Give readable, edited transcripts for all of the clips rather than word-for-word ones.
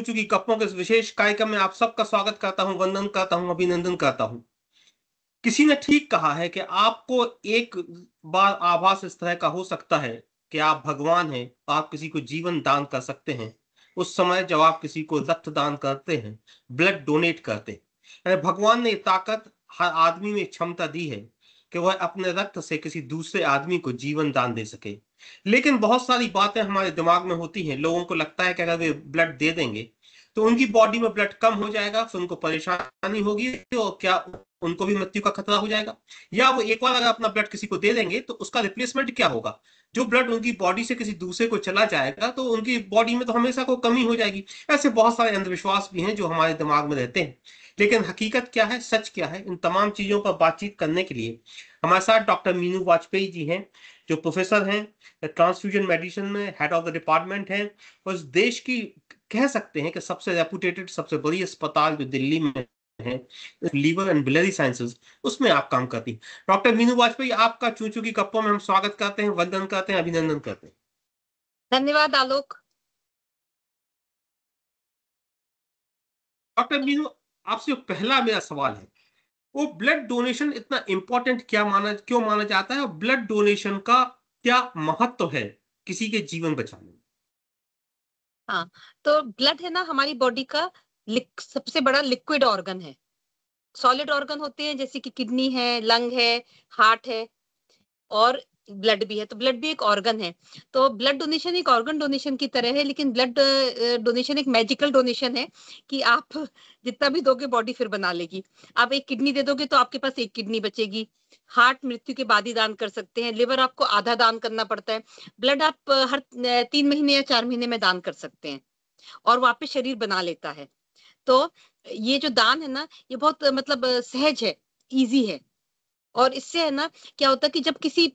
चूंकि कपों के इस विशेष कार्यक्रम में आप सबका स्वागत करता हूं, वंदन करता हूं, अभिनंदन करता हूं। किसी ने ठीक कहा है कि आपको एक बार आभास इस तरह का हो सकता है कि आप भगवान हैं, आप किसी को जीवन दान कर सकते हैं उस समय जब आप किसी को रक्त दान करते हैं, ब्लड डोनेट करते हैं। भगवान ने ताकत हर आदमी में क्षमता दी है कि वह अपने रक्त से किसी दूसरे आदमी को जीवन दान दे सके। लेकिन बहुत सारी बातें हमारे दिमाग में होती हैं। लोगों को लगता है कि अगर वे ब्लड दे देंगे तो उनकी बॉडी में ब्लड कम हो जाएगा, फिर उनको परेशानी होगी और क्या उनको भी मृत्यु का खतरा हो जाएगा। या वो एक बार अगर अपना ब्लड किसी को दे देंगे तो उसका रिप्लेसमेंट क्या होगा। जो ब्लड उनकी बॉडी से किसी दूसरे को चला जाएगा तो उनकी बॉडी में तो हमेशा को कमी हो जाएगी। ऐसे बहुत सारे अंधविश्वास भी हैं जो हमारे दिमाग में रहते हैं। लेकिन हकीकत क्या है, सच क्या है, इन तमाम चीजों पर बातचीत करने के लिए हमारे साथ डॉक्टर मीनू वाजपेयी जी हैं, जो प्रोफेसर हैं ट्रांसफ्यूजन मेडिसिन में, हेड ऑफ द डिपार्टमेंट हैं और इस देश की कह सकते हैं कि सबसे रेपुटेटेड, सबसे बड़ी अस्पताल जो दिल्ली में है, लीवर एंड बिलियरी साइंसेज, उसमें आप काम करती हैं। डॉक्टर मीनू वाजपेयी, आपका चूं चूं की कप्पों में हम स्वागत करते हैं, वंदन करते हैं, अभिनंदन करते हैं। धन्यवाद आलोक। डॉक्टर मीनू, आपसे पहला मेरा सवाल है, वो ब्लड डोनेशन इतना इंपॉर्टेंट क्यों माना जाता है और ब्लड डोनेशन का क्या महत्व है किसी के जीवन बचाने में? हाँ, तो ब्लड है ना हमारी बॉडी का सबसे बड़ा लिक्विड ऑर्गन है। सॉलिड ऑर्गन होते हैं जैसे कि किडनी है, लंग है, हार्ट है और ब्लड भी है। तो ब्लड भी एक ऑर्गन है। तो ब्लड डोनेशन एक ऑर्गन डोनेशन की तरह है, लेकिन ब्लड डोनेशन एक मैजिकल डोनेशन है कि आप जितना भी दोगे बॉडी फिर बना लेगी। आप एक किडनी दे दोगे तो आपके पास एक किडनी बचेगी। हार्ट मृत्यु के बाद ही दान कर सकते हैं। लिवर आपको आधा दान करना पड़ता है। ब्लड आप हर 3 महीने या 4 महीने में दान कर सकते हैं और वापस शरीर बना लेता है। तो ये जो दान है ना, ये बहुत मतलब सहज है, इजी है। और इससे है ना क्या होता है कि जब किसी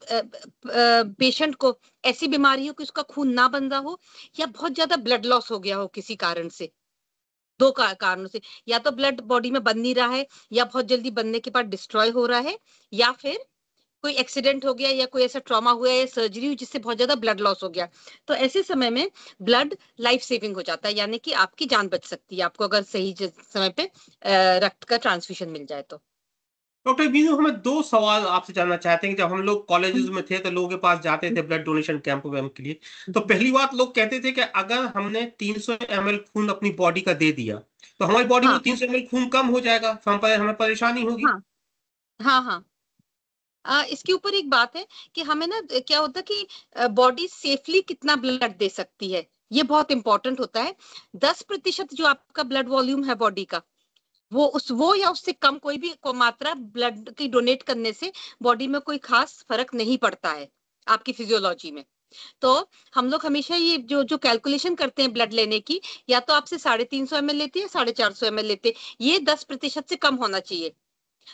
पेशेंट को ऐसी बीमारी हो कि उसका खून ना बन रहा हो या बहुत ज्यादा ब्लड लॉस हो गया हो किसी कारण से, दो कारणों से, या तो ब्लड बॉडी में बन नहीं रहा है या बहुत जल्दी बनने के बाद डिस्ट्रॉय हो रहा है, या फिर कोई एक्सीडेंट हो गया या कोई ऐसा ट्रॉमा हुआ या सर्जरी हुई जिससे बहुत ज्यादा ब्लड लॉस हो गया, तो ऐसे समय में ब्लड लाइफ सेविंग हो जाता है, यानी कि आपकी जान बच सकती है आपको अगर सही समय पे रक्त का ट्रांसफ्यूजन मिल जाए तो। डॉक्टर बीनू, हमें दो सवाल आपसे जानना चाहते हैं कि जब हम लोग कॉलेजेस में थे तो लोगों के पास जाते थे ब्लड डोनेशन कैंप वैम्प के लिए, तो पहली बात लोग कहते थे कि अगर हमने 300 ml खून अपनी बॉडी का दे दिया तो हमारी बॉडी में हाँ 300 ml खून कम हो जाएगा, हमें परेशानी होगी। हाँ हाँ हाँ। इसके ऊपर एक बात है कि हमें ना क्या होता है कि बॉडी सेफली कितना ब्लड दे सकती है, ये बहुत इंपॉर्टेंट होता है। 10% जो आपका ब्लड वॉल्यूम है बॉडी का, वो या उससे कम कोई भी मात्रा ब्लड की डोनेट करने से बॉडी में कोई खास फर्क नहीं पड़ता है आपकी फिजियोलॉजी में। तो हम लोग हमेशा ये जो जो कैलकुलेशन करते हैं ब्लड लेने की, या तो आपसे 350 ml लेते हैं, 450 ml लेते हैं, ये 10% से कम होना चाहिए।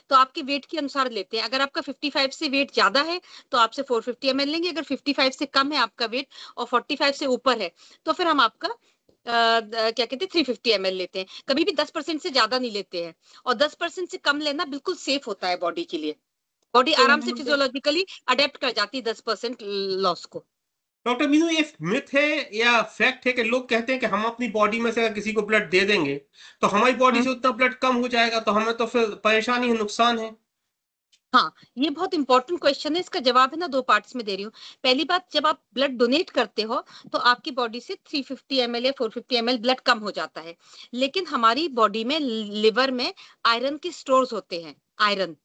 तो आपके वेट के अनुसार लेते हैं। अगर आपका 55 से वेट ज्यादा है तो आपसे 450 ml लेंगे। अगर 55 से कम है आपका वेट और 45 से ऊपर है तो फिर हम आपका क्या कहते हैं 350 ml लेते हैं। कभी भी 10% से ज्यादा नहीं लेते हैं। और 10% से कम लेना बिल्कुल सेफ होता है बॉडी के लिए। बॉडी तो आराम से फिजियोलॉजिकली अडेप्ट कर जाती है 10% लॉस को। डॉक्टर मीनू, ये मिथ है या फैक्ट है कि लोग कहते हैं कि हम अपनी बॉडी में से अगर किसी को ब्लड दे देंगे तो हमारी बॉडी से उतना ब्लड कम हो जाएगा तो हमें तो फिर परेशानी है, नुकसान है? हाँ, ये बहुत इंपॉर्टेंट क्वेश्चन है। इसका जवाब है ना 2 पार्ट्स में दे रही हूँ। पहली बात, जब आप ब्लड डोनेट करते हो तो आपकी बॉडी से 350 ml या 450 ml ब्लड कम हो जाता है। लेकिन हमारी बॉडी में लिवर में आयरन के स्टोर्स होते हैं, आयरन,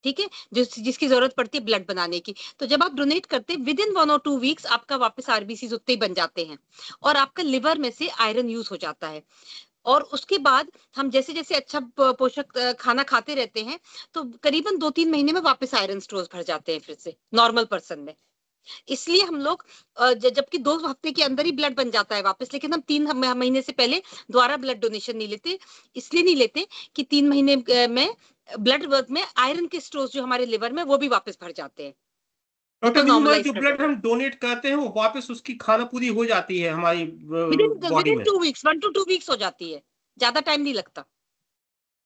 ठीक है, जिसकी जरूरत पड़ती है ब्लड बनाने की। तो जब आप डोनेट करते हैं विद इन 1 और 2 वीक्स आपका वापस आरबीसी उतने ही बन जाते हैं और आपका लिवर में से आयरन यूज हो जाता है। और उसके बाद हम जैसे जैसे अच्छा पोषक खाना खाते रहते हैं तो करीबन 2-3 महीने में वापस आयरन स्टोर्स भर जाते हैं फिर से नॉर्मल पर्सन में। इसलिए हम लोग जबकि 2 हफ्ते के अंदर ही ब्लड बन जाता है वापस, लेकिन हम 3 महीने से पहले दोबारा ब्लड डोनेशन नहीं लेते। इसलिए नहीं लेते कि 3 महीने में ब्लड वर्क में आयरन के स्टोर्स जो हमारे लिवर में वो भी वापस भर जाते हैं, डॉक्टर उसको मीनू, हमारी नॉर्मलाइज जो कर ब्लड देते हैं हम डोनेट करते हैं वो वापस उसकी खाना पूरी हो जाती है हमारी with in with body in में? 2 वीक्स, 1 to 2 वीक्स हो जाती है, ज्यादा टाइम नहीं लगता।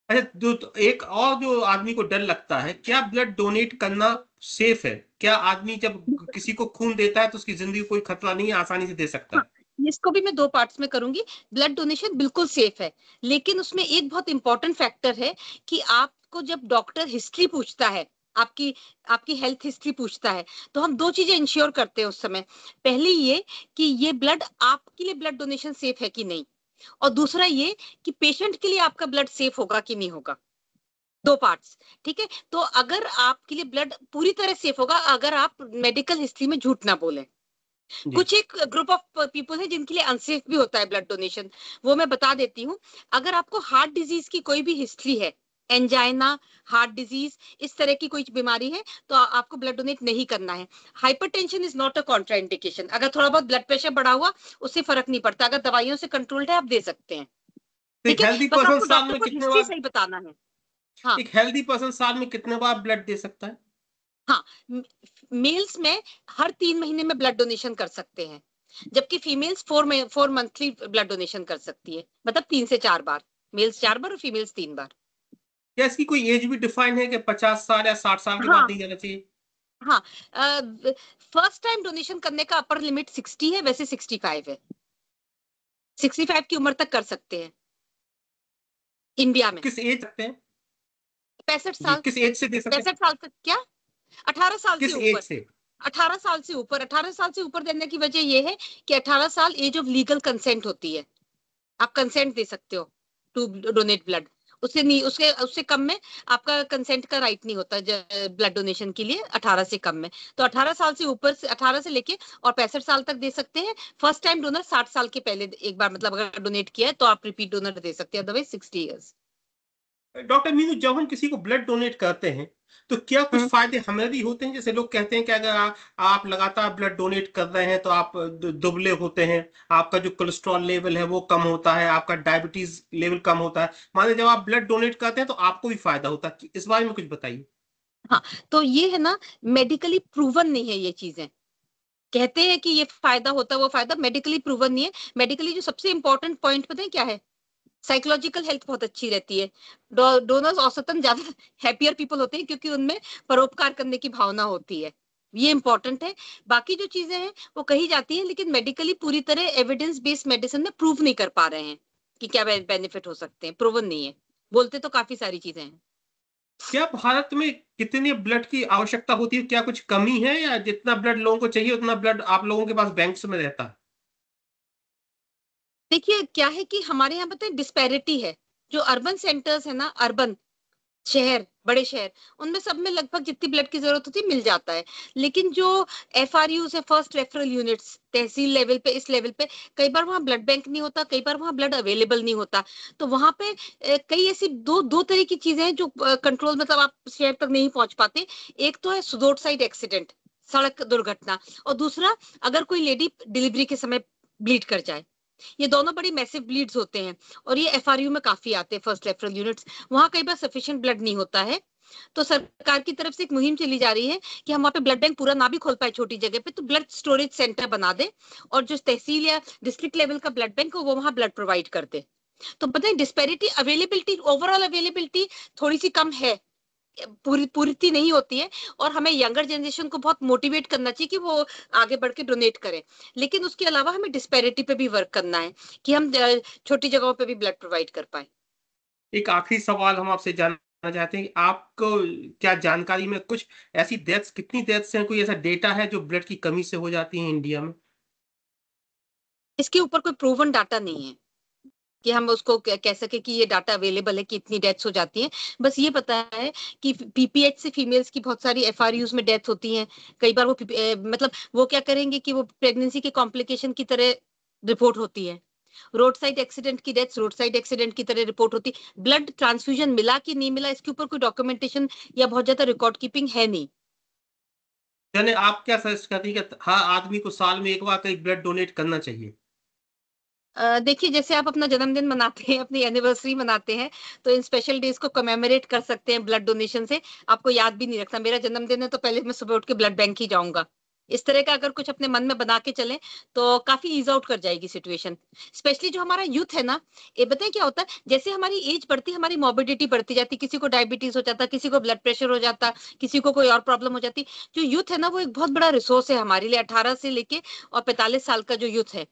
अच्छा, तो एक और जो आदमी को डर लगता है, क्या ब्लड डोनेट करना सेफ है? क्या आदमी जब किसी को खून देता है तो उसकी जिंदगी को कोई खतरा नहीं है, आसानी से दे सकता हाँ, है? इसको भी मैं 2 पार्ट्स में करूंगी। ब्लड डोनेशन बिल्कुल सेफ है, लेकिन उसमें एक बहुत इंपॉर्टेंट फैक्टर है कि आपको जब डॉक्टर हिस्ट्री पूछता है, आपकी आपकी हेल्थ हिस्ट्री पूछता है, तो हम 2 चीजें इंश्योर करते हैं उस समय। पहली ये कि ये ब्लड आपके लिए ब्लड डोनेशन सेफ है कि नहीं, और दूसरा ये कि पेशेंट के लिए आपका ब्लड सेफ होगा कि नहीं होगा। 2 पार्ट्स, ठीक है। तो अगर आपके लिए ब्लड पूरी तरह सेफ होगा अगर आप मेडिकल हिस्ट्री में झूठ ना बोलें। जी। कुछ एक ग्रुप ऑफ पीपल है जिनके लिए अनसेफ भी होता है ब्लड डोनेशन, वो मैं बता देती हूँ। अगर आपको हार्ट डिजीज की कोई भी हिस्ट्री है, एंजाइना, हार्ट डिजीज, इस तरह की कोई बीमारी है, तो आपको ब्लड डोनेट नहीं करना है। Hypertension is not a contraindication. अगर थोड़ा बहुत ब्लड प्रेशर बढ़ा हुआ, उससे फर्क नहीं पड़ता, अगर दवाइयों से कंट्रोल्ड है आप दे सकते हैं। तो एक ठीक है, हेल्दी बस पर्सन आपको साल डॉक्टर में को कितने हिस्ट्री बार, सही बताना है। हाँ। एक हेल्दी पर्सन साल में कितने बार ब्लड दे सकता है? हाँ, मेल्स में हर 3 महीने में ब्लड डोनेशन कर सकते हैं, जबकि फीमेल्स 4 मंथली ब्लड डोनेशन कर सकती है, मतलब 3 से 4 बार। मेल्स 4 बार और फीमेल्स 3 बार। क्या इसकी कोई एज भी डिफाइन है कि 50 साल या 60 साल के बाद हाँ नहीं जाना चाहिए? हाँ, फर्स्ट टाइम डोनेशन करने का अपर लिमिट 60 है, वैसे 65 है। 65 की उम्र तक कर सकते हैं इंडिया में। किस एज सकते हैं? 65 जी, साल किस एज से दे सकते हैं? 65 साल तक क्या, 18 साल से किस एज ऊपर। से? 18 साल से ऊपर, 18 साल से ऊपर देने की वजह यह है कि 18 साल एज ऑफ लीगल कंसेंट होती है। आप कंसेंट दे सकते हो टू डोनेट ब्लड। उससे नहीं, उसके उससे कम में आपका कंसेंट का राइट नहीं होता ब्लड डोनेशन के लिए, 18 से कम में। तो 18 साल से ऊपर से, 18 से लेके और 65 साल तक दे सकते हैं। फर्स्ट टाइम डोनर 60 साल के पहले एक बार, मतलब अगर डोनेट किया है तो आप रिपीट डोनर दे सकते हैं, अदरवाइज 60 ईयर्स। डॉक्टर मीनू, जब हम किसी को ब्लड डोनेट करते हैं तो क्या कुछ फायदे हमें भी होते हैं? जैसे लोग कहते हैं कि अगर आप लगातार ब्लड डोनेट कर रहे हैं तो आप दुबले होते हैं, आपका जो कोलेस्ट्रॉल लेवल है वो कम होता है, आपका डायबिटीज लेवल कम होता है। माने जब आप ब्लड डोनेट करते हैं तो आपको भी फायदा होता है, इस बारे में कुछ बताइए। हाँ, तो ये है ना, मेडिकली प्रूवन नहीं है ये चीजें। कहते हैं कि ये फायदा होता है, वो फायदा मेडिकली प्रूवन नहीं है। मेडिकली जो सबसे इंपॉर्टेंट पॉइंट पता है क्या है? साइकोलॉजिकल हेल्थ बहुत अच्छी रहती है। डोनर्स औसतन ज्यादा हैप्पियर पीपल होते हैं क्योंकि उनमें परोपकार करने की भावना होती है। ये इंपॉर्टेंट है। बाकी जो चीजें हैं वो कही जाती हैं, लेकिन मेडिकली पूरी तरह एविडेंस बेस्ड मेडिसिन में प्रूव नहीं कर पा रहे हैं कि क्या बेनिफिट हो सकते हैं। प्रूवन नहीं है, बोलते तो काफी सारी चीजें हैं। क्या भारत में कितने ब्लड की आवश्यकता होती है? क्या कुछ कमी है, या जितना ब्लड लोगों को चाहिए उतना ब्लड आप लोगों के पास बैंक्स में रहता है? देखिए क्या है कि हमारे यहाँ पता है डिस्पैरिटी है। जो अर्बन सेंटर्स है ना, अर्बन शहर, बड़े शहर, उनमें सब में लगभग जितनी ब्लड की जरूरत होती है मिल जाता है। लेकिन जो FRUs है, फर्स्ट रेफरल यूनिट्स, तहसील लेवल पे, इस लेवल पे, कई बार वहाँ ब्लड बैंक नहीं होता, कई बार वहाँ ब्लड अवेलेबल नहीं होता। तो वहां पे कई ऐसी दो दो तरह की चीजें हैं जो कंट्रोल, मतलब आप शहर तक नहीं पहुंच पाते। एक तो है रोड साइड एक्सीडेंट, सड़क दुर्घटना, और दूसरा अगर कोई लेडी डिलीवरी के समय ब्लीड कर जाए। ये दोनों बड़ी मैसिव ब्लीड्स होते हैं, और ये FRU में काफी आते हैं, फर्स्ट रेफरल यूनिट्स। वहां कई बार सफिशिएंट ब्लड नहीं होता है। तो सरकार की तरफ से एक मुहिम चली जा रही है कि हम वहां पे ब्लड बैंक पूरा ना भी खोल पाए छोटी जगह पे, तो ब्लड स्टोरेज सेंटर बना दे, और जो तहसील या डिस्ट्रिक्ट लेवल का ब्लड बैंक हो वो वहां ब्लड प्रोवाइड कर दे। तो पता है डिस्पैरिटी, अवेलेबिलिटी, ओवरऑल अवेलेबिलिटी थोड़ी सी कम है, पूर्ति नहीं होती है। और हमें यंगर जनरेशन को बहुत मोटिवेट करना चाहिए कि वो आगे बढ़ के डोनेट करें। लेकिन उसके अलावा हमें डिस्पैरिटी पे भी वर्क करना है कि हम छोटी जगहों पे भी ब्लड प्रोवाइड कर पाए। एक आखिरी सवाल हम आपसे जानना चाहते हैं कि आपको क्या जानकारी में कुछ ऐसी डेथ्स, कितनी डेथ्स हैं, कोई ऐसा डेटा है जो ब्लड की कमी से हो जाती है इंडिया में? इसके ऊपर कोई प्रूवन डाटा नहीं है कि हम उसको कह सके कि ये डाटा अवेलेबल है कि इतनी डेथ्स हो जाती हैं। बस ये पता है कि PPH से फीमेल्स की बहुत सारी FRUs में डेथ होती हैं। कई बार वो मतलब वो क्या करेंगे कि वो प्रेगनेंसी के कॉम्प्लिकेशन की तरह रिपोर्ट होती है। रोड साइड एक्सीडेंट की डेथ रोड साइड एक्सीडेंट की तरह रिपोर्ट होती। ब्लड ट्रांसफ्यूजन मिला कि नहीं मिला, इसके ऊपर कोई डॉक्यूमेंटेशन या बहुत ज्यादा रिकॉर्ड कीपिंग है नहीं। यानी आप क्या सजेस्ट करती हैं कि हर आदमी को साल में एक बार कहीं ब्लड डोनेट करना चाहिए? देखिए जैसे आप अपना जन्मदिन मनाते हैं, अपनी एनिवर्सरी मनाते हैं, तो इन स्पेशल डेज को कमेमोरेट कर सकते हैं ब्लड डोनेशन से। आपको याद भी नहीं रखता मेरा जन्मदिन है तो पहले मैं सुबह उठ के ब्लड बैंक ही जाऊंगा। इस तरह का अगर कुछ अपने मन में बना के चलें तो काफी ईज आउट कर जाएगी सिचुएशन। स्पेशली जो हमारा यूथ है ना, ये बताएं क्या होता है, जैसे हमारी एज बढ़ती, हमारी मोबिडिटी बढ़ती जाती, किसी को डायबिटीज हो जाता, किसी को ब्लड प्रेशर हो जाता, किसी को कोई और प्रॉब्लम हो जाती। जो यूथ है ना वो एक बहुत बड़ा रिसोर्स है हमारे लिए, 18 से लेके और 45 साल का जो यूथ है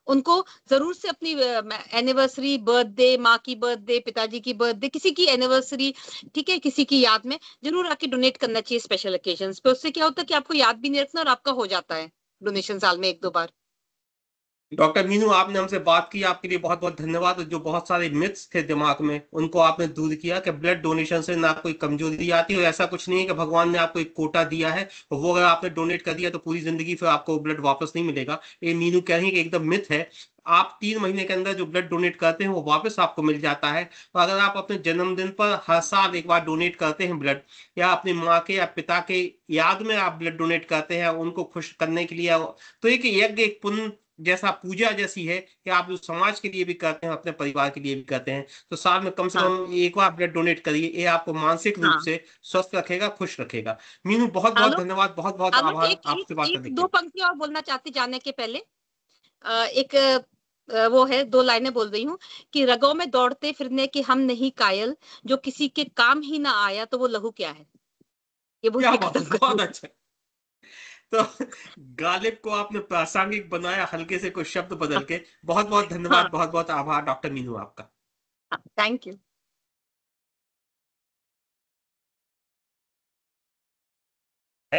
उनको जरूर से अपनी एनिवर्सरी, बर्थडे, माँ की बर्थडे, पिताजी की बर्थडे, किसी की एनिवर्सरी, ठीक है, किसी की याद में जरूर आके डोनेट करना चाहिए स्पेशल ओकेजन्स पे। उससे क्या होता है कि आपको याद भी नहीं रखना और आपका हो जाता है डोनेशन साल में 1-2 बार। डॉक्टर मीनू, आपने हमसे बात की, आपके लिए बहुत बहुत धन्यवाद। जो बहुत सारे मिथ्स थे दिमाग में उनको आपने दूर किया कि ब्लड डोनेशन से ना कोई कमजोरी आती है, और ऐसा कुछ नहीं है कि भगवान ने आपको एक कोटा दिया है और वो अगर आपने डोनेट कर दिया तो पूरी जिंदगी फिर आपको ब्लड वापस नहीं मिलेगा। ये मीनू कह रही है कि एकदम मिथ है। आप 3 महीने के अंदर जो ब्लड डोनेट करते हैं वो वापस आपको मिल जाता है। तो अगर आप अपने जन्मदिन पर हर साल एक बार डोनेट करते हैं ब्लड, या अपनी माँ के या पिता के याद में आप ब्लड डोनेट करते हैं उनको खुश करने के लिए, तो एक यज्ञ, एक पुण्य जैसा, पूजा जैसी है कि आप उस समाज के लिए भी करते हैं, अपने परिवार के लिए भी करते हैं। तो साल में कम से हाँ, कम एक बार ब्लड डोनेट करिए, ये आपको मानसिक रूप हाँ। से स्वस्थ रखेगा, खुश रखेगा। मीनू, बहुत बहुत आलोक, धन्यवाद, बहुत बहुत आलोक, आभार एक आपसे एक बात एक करने के दो लिए। पंक्ति और बोलना चाहती जाने के पहले। एक वो है, 2 लाइनें बोल रही हूँ कि रगों में दौड़ते फिरने के हम नहीं कायल, जो किसी के काम ही ना आया तो वो लहू क्या है। ये बोल क्या के बात है, खत्म बहुत करूंगी। अच्छा। तो गालिब को आपने प्रासंगिक बनाया, हल्के से कुछ शब्द बदल के। बहुत बहुत धन्यवाद, हाँ, बहुत बहुत आभार डॉक्टर मीनू आपका। हाँ, थैंक यू।